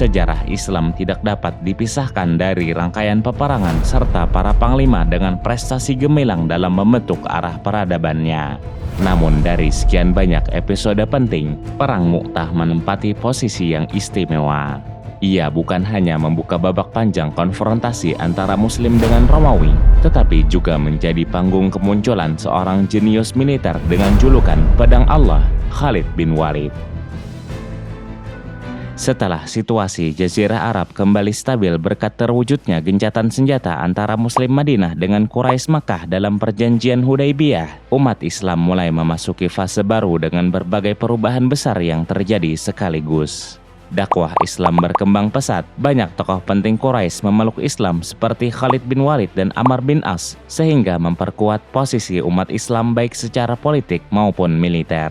Sejarah Islam tidak dapat dipisahkan dari rangkaian peperangan serta para panglima dengan prestasi gemilang dalam membentuk arah peradabannya. Namun dari sekian banyak episode penting, Perang Mu'tah menempati posisi yang istimewa. Ia bukan hanya membuka babak panjang konfrontasi antara Muslim dengan Romawi, tetapi juga menjadi panggung kemunculan seorang jenius militer dengan julukan Pedang Allah, Khalid bin Walid. Setelah situasi Jazirah Arab kembali stabil berkat terwujudnya gencatan senjata antara Muslim Madinah dengan Quraisy Makkah dalam perjanjian Hudaybiyah, umat Islam mulai memasuki fase baru dengan berbagai perubahan besar yang terjadi sekaligus. Dakwah Islam berkembang pesat, banyak tokoh penting Quraisy memeluk Islam seperti Khalid bin Walid dan Amr bin As, sehingga memperkuat posisi umat Islam baik secara politik maupun militer.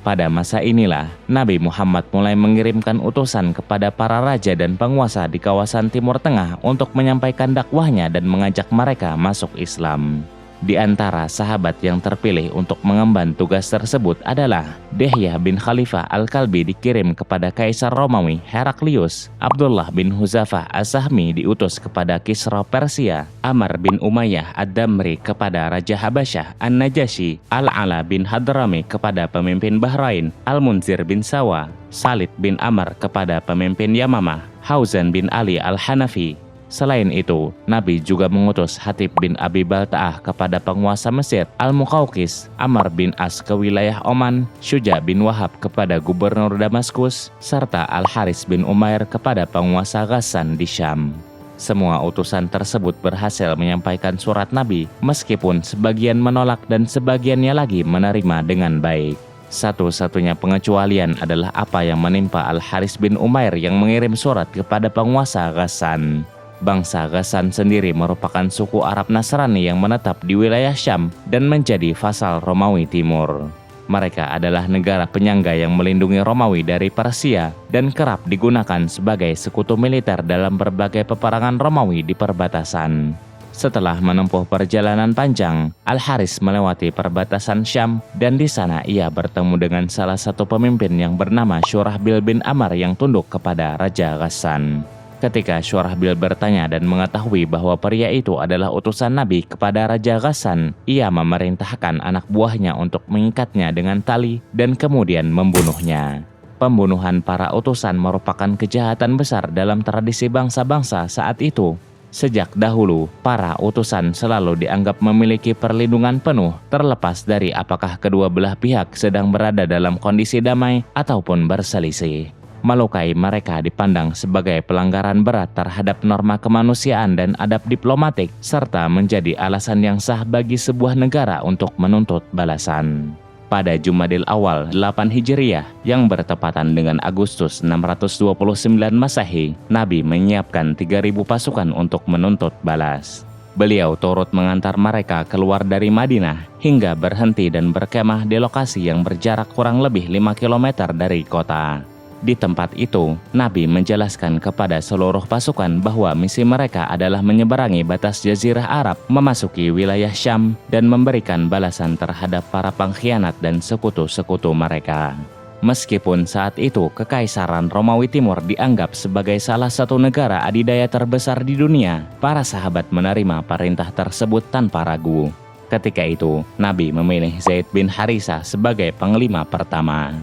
Pada masa inilah, Nabi Muhammad mulai mengirimkan utusan kepada para raja dan penguasa di kawasan Timur Tengah untuk menyampaikan dakwahnya dan mengajak mereka masuk Islam. Di antara sahabat yang terpilih untuk mengemban tugas tersebut adalah Dihyah bin Khalifah Al-Kalbi dikirim kepada Kaisar Romawi Heraklius, Abdullah bin Huzafah As-Sahmi diutus kepada Kisra Persia, Amr bin Umayyah Ad-Damri kepada Raja Habasyah An-Najasyi, Al-Ala bin Hadrami kepada pemimpin Bahrain, Al-Munzir bin Sawa, Salid bin Amr kepada pemimpin Yamamah, Hauzan bin Ali Al-Hanafi. Selain itu, Nabi juga mengutus Hatib bin Abi Balta'ah kepada penguasa Mesir Al-Muqawqis, Amr bin As ke wilayah Oman, Syuja bin Wahab kepada gubernur Damaskus, serta Al-Haris bin Umair kepada penguasa Ghassan di Syam. Semua utusan tersebut berhasil menyampaikan surat Nabi, meskipun sebagian menolak dan sebagiannya lagi menerima dengan baik. Satu-satunya pengecualian adalah apa yang menimpa Al-Haris bin Umair yang mengirim surat kepada penguasa Ghassan. Bangsa Ghassan sendiri merupakan suku Arab Nasrani yang menetap di wilayah Syam dan menjadi vasal Romawi Timur. Mereka adalah negara penyangga yang melindungi Romawi dari Persia dan kerap digunakan sebagai sekutu militer dalam berbagai peperangan Romawi di perbatasan. Setelah menempuh perjalanan panjang, Al-Haris melewati perbatasan Syam dan di sana ia bertemu dengan salah satu pemimpin yang bernama Syurahbil bin Amr yang tunduk kepada Raja Ghassan. Ketika Syurahbil bertanya dan mengetahui bahwa pria itu adalah utusan Nabi kepada Raja Ghassan, ia memerintahkan anak buahnya untuk mengikatnya dengan tali dan kemudian membunuhnya. Pembunuhan para utusan merupakan kejahatan besar dalam tradisi bangsa-bangsa saat itu. Sejak dahulu, para utusan selalu dianggap memiliki perlindungan penuh, terlepas dari apakah kedua belah pihak sedang berada dalam kondisi damai ataupun berselisih. Melukai mereka dipandang sebagai pelanggaran berat terhadap norma kemanusiaan dan adab diplomatik, serta menjadi alasan yang sah bagi sebuah negara untuk menuntut balasan. Pada Jumadil Awal 8 Hijriyah yang bertepatan dengan Agustus 629 Masehi, Nabi menyiapkan 3.000 pasukan untuk menuntut balas. Beliau turut mengantar mereka keluar dari Madinah hingga berhenti dan berkemah di lokasi yang berjarak kurang lebih 5 km dari kota. Di tempat itu, Nabi menjelaskan kepada seluruh pasukan bahwa misi mereka adalah menyeberangi batas Jazirah Arab, memasuki wilayah Syam, dan memberikan balasan terhadap para pengkhianat dan sekutu-sekutu mereka. Meskipun saat itu Kekaisaran Romawi Timur dianggap sebagai salah satu negara adidaya terbesar di dunia, para sahabat menerima perintah tersebut tanpa ragu. Ketika itu, Nabi memilih Zaid bin Harisah sebagai panglima pertama.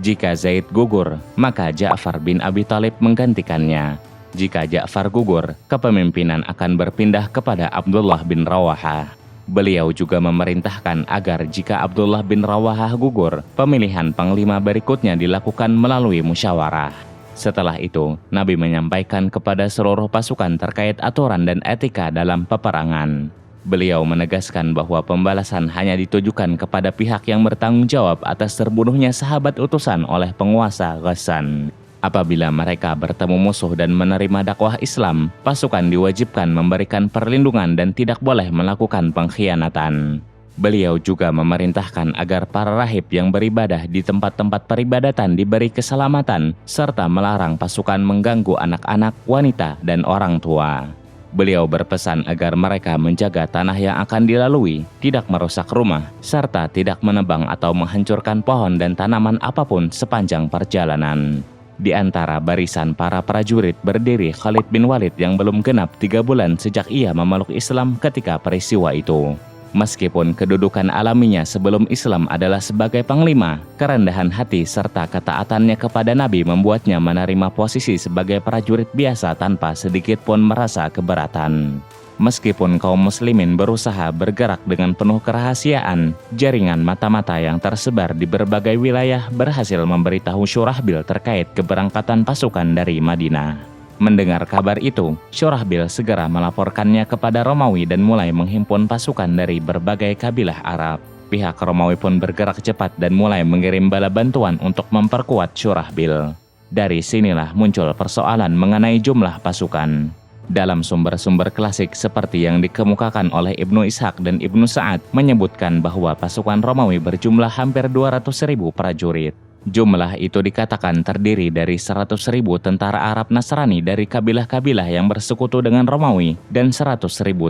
Jika Zaid gugur, maka Ja'far bin Abi Thalib menggantikannya. Jika Ja'far gugur, kepemimpinan akan berpindah kepada Abdullah bin Rawahah. Beliau juga memerintahkan agar jika Abdullah bin Rawahah gugur, pemilihan panglima berikutnya dilakukan melalui musyawarah. Setelah itu, Nabi menyampaikan kepada seluruh pasukan terkait aturan dan etika dalam peperangan. Beliau menegaskan bahwa pembalasan hanya ditujukan kepada pihak yang bertanggung jawab atas terbunuhnya sahabat utusan oleh penguasa Ghassan. Apabila mereka bertemu musuh dan menerima dakwah Islam, pasukan diwajibkan memberikan perlindungan dan tidak boleh melakukan pengkhianatan. Beliau juga memerintahkan agar para rahib yang beribadah di tempat-tempat peribadatan diberi keselamatan, serta melarang pasukan mengganggu anak-anak, wanita, dan orang tua. Beliau berpesan agar mereka menjaga tanah yang akan dilalui, tidak merusak rumah, serta tidak menebang atau menghancurkan pohon dan tanaman apapun sepanjang perjalanan. Di antara barisan para prajurit berdiri Khalid bin Walid yang belum genap 3 bulan sejak ia memeluk Islam ketika peristiwa itu. Meskipun kedudukan alaminya sebelum Islam adalah sebagai panglima, kerendahan hati serta ketaatannya kepada Nabi membuatnya menerima posisi sebagai prajurit biasa tanpa sedikit pun merasa keberatan. Meskipun kaum muslimin berusaha bergerak dengan penuh kerahasiaan, jaringan mata-mata yang tersebar di berbagai wilayah berhasil memberitahu Syurahbil terkait keberangkatan pasukan dari Madinah. Mendengar kabar itu, Syurahbil segera melaporkannya kepada Romawi dan mulai menghimpun pasukan dari berbagai kabilah Arab. Pihak Romawi pun bergerak cepat dan mulai mengirim bala bantuan untuk memperkuat Syurahbil. Dari sinilah muncul persoalan mengenai jumlah pasukan. Dalam sumber-sumber klasik seperti yang dikemukakan oleh Ibnu Ishaq dan Ibnu Sa'ad menyebutkan bahwa pasukan Romawi berjumlah hampir 200.000 prajurit. Jumlah itu dikatakan terdiri dari 100.000 tentara Arab Nasrani dari kabilah-kabilah yang bersekutu dengan Romawi dan 100.000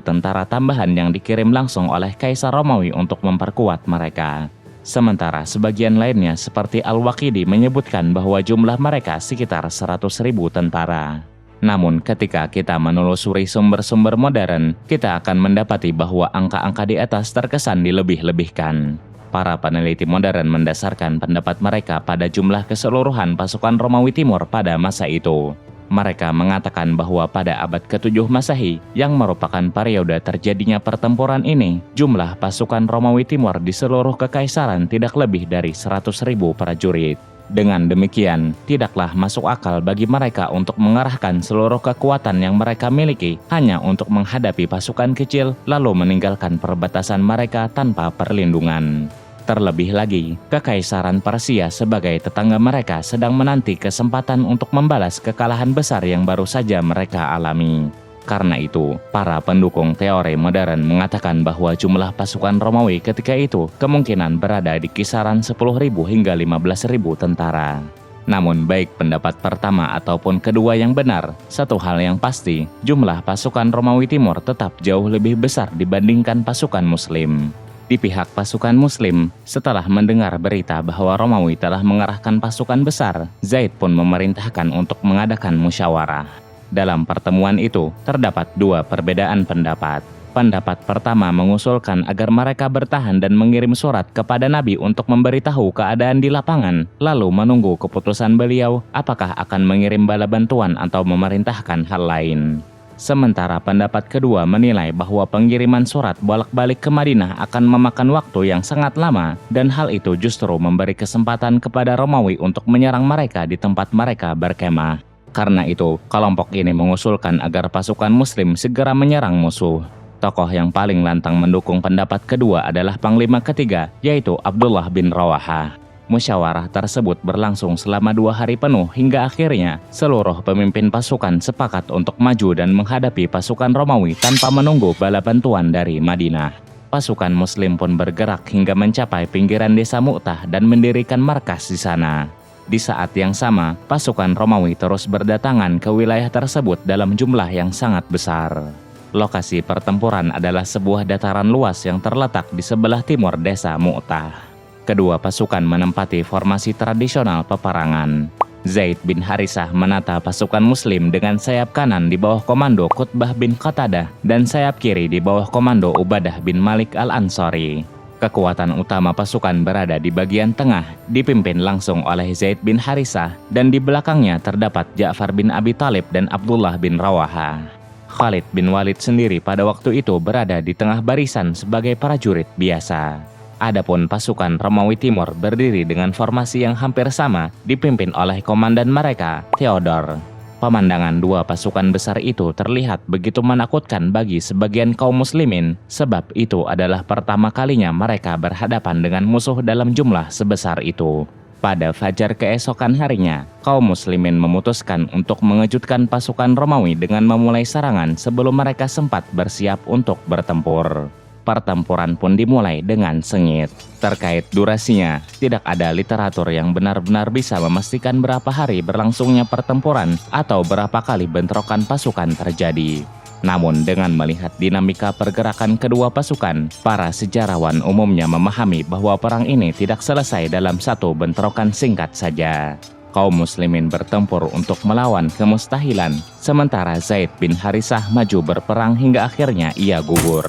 tentara tambahan yang dikirim langsung oleh Kaisar Romawi untuk memperkuat mereka. Sementara sebagian lainnya seperti Al-Waqidi menyebutkan bahwa jumlah mereka sekitar 100.000 tentara. Namun ketika kita menelusuri sumber-sumber modern, kita akan mendapati bahwa angka-angka di atas terkesan dilebih-lebihkan. Para peneliti modern mendasarkan pendapat mereka pada jumlah keseluruhan pasukan Romawi Timur pada masa itu. Mereka mengatakan bahwa pada abad ke-7 Masehi, yang merupakan periode terjadinya pertempuran ini, jumlah pasukan Romawi Timur di seluruh kekaisaran tidak lebih dari 100.000 prajurit. Dengan demikian, tidaklah masuk akal bagi mereka untuk mengerahkan seluruh kekuatan yang mereka miliki hanya untuk menghadapi pasukan kecil lalu meninggalkan perbatasan mereka tanpa perlindungan. Terlebih lagi, Kekaisaran Persia sebagai tetangga mereka sedang menanti kesempatan untuk membalas kekalahan besar yang baru saja mereka alami. Karena itu, para pendukung teori modern mengatakan bahwa jumlah pasukan Romawi ketika itu kemungkinan berada di kisaran 10.000 hingga 15.000 tentara. Namun baik pendapat pertama ataupun kedua yang benar, satu hal yang pasti, jumlah pasukan Romawi Timur tetap jauh lebih besar dibandingkan pasukan Muslim. Di pihak pasukan Muslim, setelah mendengar berita bahwa Romawi telah mengerahkan pasukan besar, Zaid pun memerintahkan untuk mengadakan musyawarah. Dalam pertemuan itu, terdapat 2 perbedaan pendapat. Pendapat pertama mengusulkan agar mereka bertahan dan mengirim surat kepada Nabi untuk memberitahu keadaan di lapangan, lalu menunggu keputusan beliau apakah akan mengirim bala bantuan atau memerintahkan hal lain. Sementara pendapat kedua menilai bahwa pengiriman surat bolak-balik ke Madinah akan memakan waktu yang sangat lama dan hal itu justru memberi kesempatan kepada Romawi untuk menyerang mereka di tempat mereka berkemah. Karena itu, kelompok ini mengusulkan agar pasukan Muslim segera menyerang musuh. Tokoh yang paling lantang mendukung pendapat kedua adalah Panglima ketiga, yaitu Abdullah bin Rawaha. Musyawarah tersebut berlangsung selama 2 hari penuh hingga akhirnya seluruh pemimpin pasukan sepakat untuk maju dan menghadapi pasukan Romawi tanpa menunggu bala bantuan dari Madinah. Pasukan Muslim pun bergerak hingga mencapai pinggiran desa Mu'tah dan mendirikan markas di sana. Di saat yang sama, pasukan Romawi terus berdatangan ke wilayah tersebut dalam jumlah yang sangat besar. Lokasi pertempuran adalah sebuah dataran luas yang terletak di sebelah timur desa Mu'tah. Kedua pasukan menempati formasi tradisional peperangan. Zaid bin Harisah menata pasukan Muslim dengan sayap kanan di bawah komando Qutbah bin Qatadah dan sayap kiri di bawah komando Ubadah bin Malik al-Ansari. Kekuatan utama pasukan berada di bagian tengah, dipimpin langsung oleh Zaid bin Harisah, dan di belakangnya terdapat Ja'far bin Abi Thalib dan Abdullah bin Rawaha. Khalid bin Walid sendiri pada waktu itu berada di tengah barisan sebagai prajurit biasa. Adapun pasukan Romawi Timur berdiri dengan formasi yang hampir sama, dipimpin oleh komandan mereka, Theodor. Pemandangan 2 pasukan besar itu terlihat begitu menakutkan bagi sebagian kaum muslimin, sebab itu adalah pertama kalinya mereka berhadapan dengan musuh dalam jumlah sebesar itu. Pada fajar keesokan harinya, kaum muslimin memutuskan untuk mengejutkan pasukan Romawi dengan memulai serangan sebelum mereka sempat bersiap untuk bertempur. Pertempuran pun dimulai dengan sengit. Terkait durasinya, tidak ada literatur yang benar-benar bisa memastikan berapa hari berlangsungnya pertempuran atau berapa kali bentrokan pasukan terjadi. Namun dengan melihat dinamika pergerakan kedua pasukan, para sejarawan umumnya memahami bahwa perang ini tidak selesai dalam satu bentrokan singkat saja. Kaum muslimin bertempur untuk melawan kemustahilan, sementara Zaid bin Harisah maju berperang hingga akhirnya ia gugur.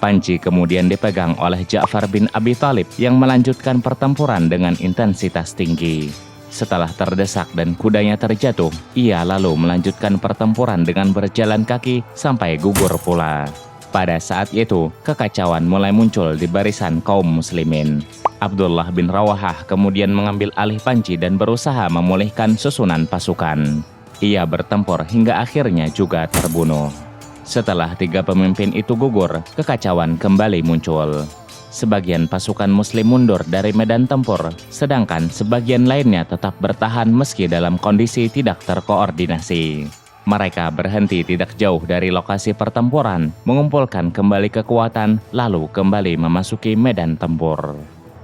Panji kemudian dipegang oleh Ja'far bin Abi Thalib yang melanjutkan pertempuran dengan intensitas tinggi. Setelah terdesak dan kudanya terjatuh, ia lalu melanjutkan pertempuran dengan berjalan kaki sampai gugur pula. Pada saat itu, kekacauan mulai muncul di barisan kaum muslimin. Abdullah bin Rawahah kemudian mengambil alih Panji dan berusaha memulihkan susunan pasukan. Ia bertempur hingga akhirnya juga terbunuh. Setelah 3 pemimpin itu gugur, kekacauan kembali muncul. Sebagian pasukan muslim mundur dari medan tempur, sedangkan sebagian lainnya tetap bertahan meski dalam kondisi tidak terkoordinasi. Mereka berhenti tidak jauh dari lokasi pertempuran, mengumpulkan kembali kekuatan, lalu kembali memasuki medan tempur.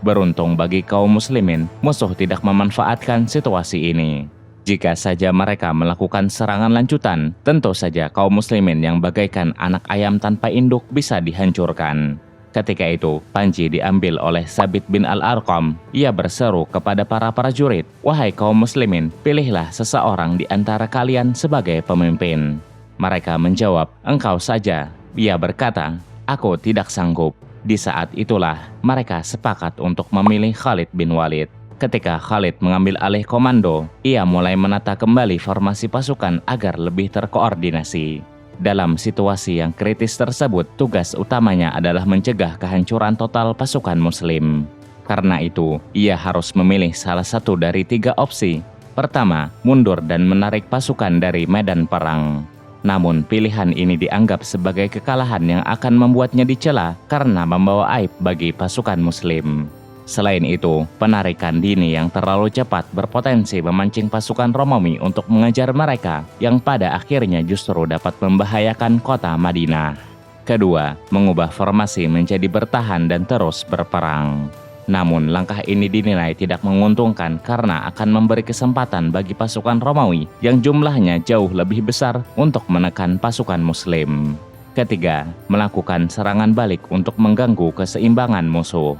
Beruntung bagi kaum muslimin, musuh tidak memanfaatkan situasi ini. Jika saja mereka melakukan serangan lanjutan, tentu saja kaum muslimin yang bagaikan anak ayam tanpa induk bisa dihancurkan. Ketika itu, Panji diambil oleh Sabit bin Al-Arqam. Ia berseru kepada para prajurit, "Wahai kaum muslimin, pilihlah seseorang di antara kalian sebagai pemimpin." Mereka menjawab, "Engkau saja." Ia berkata, "Aku tidak sanggup." Di saat itulah mereka sepakat untuk memilih Khalid bin Walid. Ketika Khalid mengambil alih komando, ia mulai menata kembali formasi pasukan agar lebih terkoordinasi. Dalam situasi yang kritis tersebut, tugas utamanya adalah mencegah kehancuran total pasukan muslim. Karena itu, ia harus memilih salah satu dari 3 opsi. Pertama, mundur dan menarik pasukan dari medan perang. Namun pilihan ini dianggap sebagai kekalahan yang akan membuatnya dicela karena membawa aib bagi pasukan muslim. Selain itu, penarikan dini yang terlalu cepat berpotensi memancing pasukan Romawi untuk mengejar mereka, yang pada akhirnya justru dapat membahayakan kota Madinah. Kedua, mengubah formasi menjadi bertahan dan terus berperang. Namun langkah ini dinilai tidak menguntungkan karena akan memberi kesempatan bagi pasukan Romawi yang jumlahnya jauh lebih besar untuk menekan pasukan muslim. Ketiga, melakukan serangan balik untuk mengganggu keseimbangan musuh.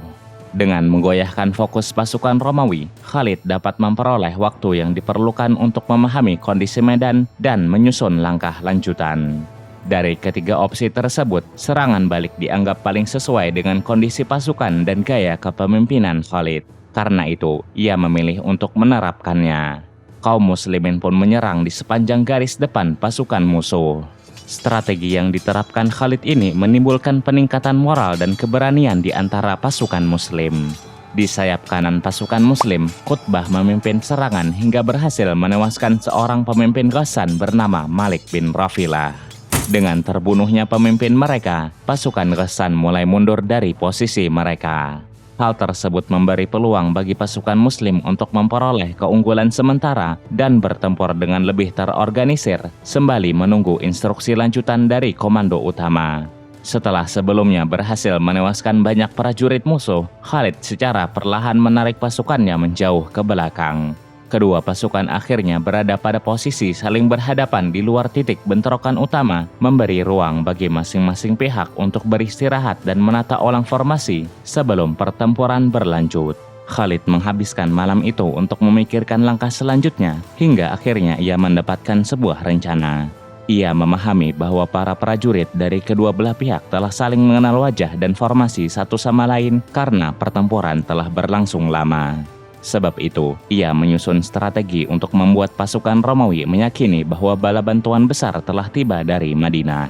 Dengan menggoyahkan fokus pasukan Romawi, Khalid dapat memperoleh waktu yang diperlukan untuk memahami kondisi medan dan menyusun langkah lanjutan. Dari ketiga opsi tersebut, serangan balik dianggap paling sesuai dengan kondisi pasukan dan gaya kepemimpinan Khalid. Karena itu, ia memilih untuk menerapkannya. Kaum muslimin pun menyerang di sepanjang garis depan pasukan musuh. Strategi yang diterapkan Khalid ini menimbulkan peningkatan moral dan keberanian di antara pasukan muslim. Di sayap kanan pasukan muslim, Qutbah memimpin serangan hingga berhasil menewaskan seorang pemimpin Ghassan bernama Malik bin Rafilah. Dengan terbunuhnya pemimpin mereka, pasukan Ghassan mulai mundur dari posisi mereka. Hal tersebut memberi peluang bagi pasukan muslim untuk memperoleh keunggulan sementara dan bertempur dengan lebih terorganisir, sembari menunggu instruksi lanjutan dari komando utama. Setelah sebelumnya berhasil menewaskan banyak prajurit musuh, Khalid secara perlahan menarik pasukannya menjauh ke belakang. Kedua pasukan akhirnya berada pada posisi saling berhadapan di luar titik bentrokan utama, memberi ruang bagi masing-masing pihak untuk beristirahat dan menata ulang formasi sebelum pertempuran berlanjut. Khalid menghabiskan malam itu untuk memikirkan langkah selanjutnya, hingga akhirnya ia mendapatkan sebuah rencana. Ia memahami bahwa para prajurit dari kedua belah pihak telah saling mengenal wajah dan formasi satu sama lain karena pertempuran telah berlangsung lama. Sebab itu, ia menyusun strategi untuk membuat pasukan Romawi meyakini bahwa bala bantuan besar telah tiba dari Madinah.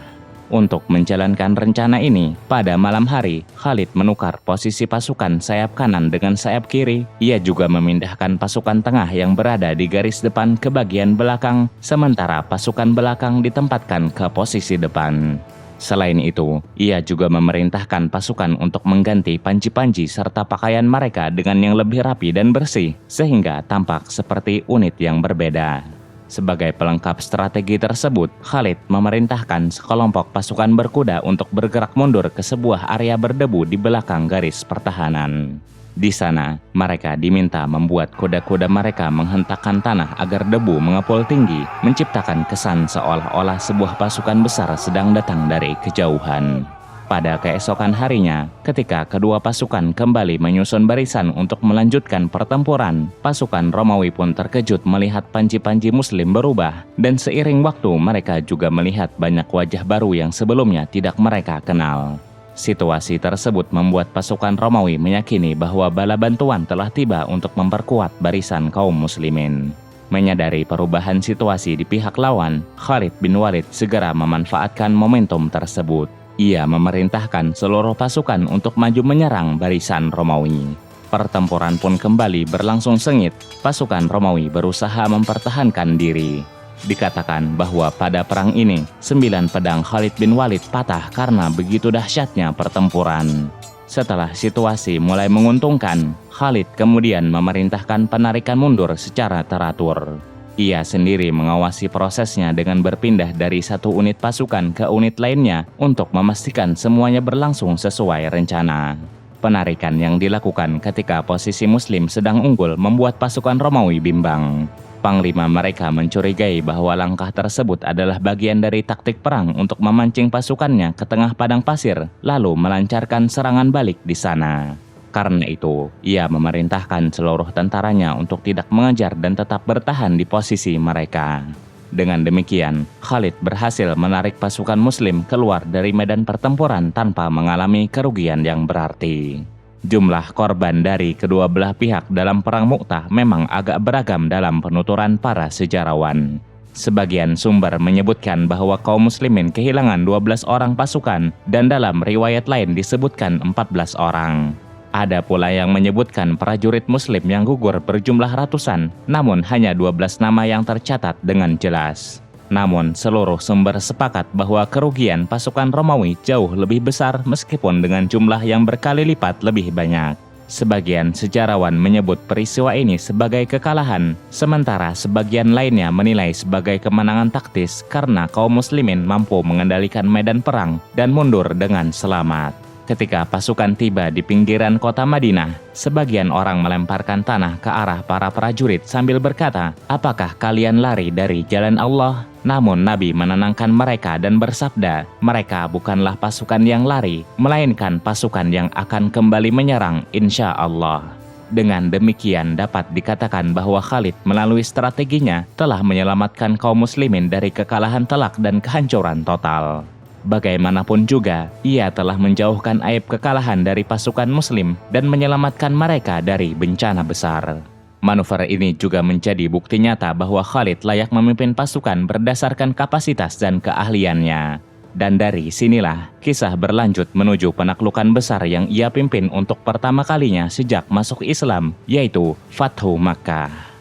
Untuk menjalankan rencana ini, pada malam hari, Khalid menukar posisi pasukan sayap kanan dengan sayap kiri. Ia juga memindahkan pasukan tengah yang berada di garis depan ke bagian belakang, sementara pasukan belakang ditempatkan ke posisi depan. Selain itu, ia juga memerintahkan pasukan untuk mengganti panji-panji serta pakaian mereka dengan yang lebih rapi dan bersih, sehingga tampak seperti unit yang berbeda. Sebagai pelengkap strategi tersebut, Khalid memerintahkan sekelompok pasukan berkuda untuk bergerak mundur ke sebuah area berdebu di belakang garis pertahanan. Di sana, mereka diminta membuat kuda-kuda mereka menghentakkan tanah agar debu mengepul tinggi, menciptakan kesan seolah-olah sebuah pasukan besar sedang datang dari kejauhan. Pada keesokan harinya, ketika kedua pasukan kembali menyusun barisan untuk melanjutkan pertempuran, pasukan Romawi pun terkejut melihat panji-panji Muslim berubah, dan seiring waktu mereka juga melihat banyak wajah baru yang sebelumnya tidak mereka kenal. Situasi tersebut membuat pasukan Romawi meyakini bahwa bala bantuan telah tiba untuk memperkuat barisan kaum muslimin. Menyadari perubahan situasi di pihak lawan, Khalid bin Walid segera memanfaatkan momentum tersebut. Ia memerintahkan seluruh pasukan untuk maju menyerang barisan Romawi. Pertempuran pun kembali berlangsung sengit. Pasukan Romawi berusaha mempertahankan diri. Dikatakan bahwa pada perang ini, 9 pedang Khalid bin Walid patah karena begitu dahsyatnya pertempuran. Setelah situasi mulai menguntungkan, Khalid kemudian memerintahkan penarikan mundur secara teratur. Ia sendiri mengawasi prosesnya dengan berpindah dari satu unit pasukan ke unit lainnya untuk memastikan semuanya berlangsung sesuai rencana. Penarikan yang dilakukan ketika posisi Muslim sedang unggul membuat pasukan Romawi bimbang. Panglima mereka mencurigai bahwa langkah tersebut adalah bagian dari taktik perang untuk memancing pasukannya ke tengah padang pasir, lalu melancarkan serangan balik di sana. Karena itu, ia memerintahkan seluruh tentaranya untuk tidak mengejar dan tetap bertahan di posisi mereka. Dengan demikian, Khalid berhasil menarik pasukan Muslim keluar dari medan pertempuran tanpa mengalami kerugian yang berarti. Jumlah korban dari kedua belah pihak dalam perang Mu'tah memang agak beragam dalam penuturan para sejarawan. Sebagian sumber menyebutkan bahwa kaum muslimin kehilangan 12 orang pasukan dan dalam riwayat lain disebutkan 14 orang. Ada pula yang menyebutkan prajurit Muslim yang gugur berjumlah ratusan, namun hanya 12 nama yang tercatat dengan jelas. Namun, seluruh sumber sepakat bahwa kerugian pasukan Romawi jauh lebih besar meskipun dengan jumlah yang berkali lipat lebih banyak. Sebagian sejarawan menyebut peristiwa ini sebagai kekalahan, sementara sebagian lainnya menilai sebagai kemenangan taktis karena kaum muslimin mampu mengendalikan medan perang dan mundur dengan selamat. Ketika pasukan tiba di pinggiran kota Madinah, sebagian orang melemparkan tanah ke arah para prajurit sambil berkata, "Apakah kalian lari dari jalan Allah?" Namun Nabi menenangkan mereka dan bersabda, "Mereka bukanlah pasukan yang lari, melainkan pasukan yang akan kembali menyerang insya Allah." Dengan demikian dapat dikatakan bahwa Khalid melalui strateginya telah menyelamatkan kaum muslimin dari kekalahan telak dan kehancuran total. Bagaimanapun juga, ia telah menjauhkan aib kekalahan dari pasukan Muslim dan menyelamatkan mereka dari bencana besar. Manuver ini juga menjadi bukti nyata bahwa Khalid layak memimpin pasukan berdasarkan kapasitas dan keahliannya. Dan dari sinilah, kisah berlanjut menuju penaklukan besar yang ia pimpin untuk pertama kalinya sejak masuk Islam, yaitu Fathu Makkah.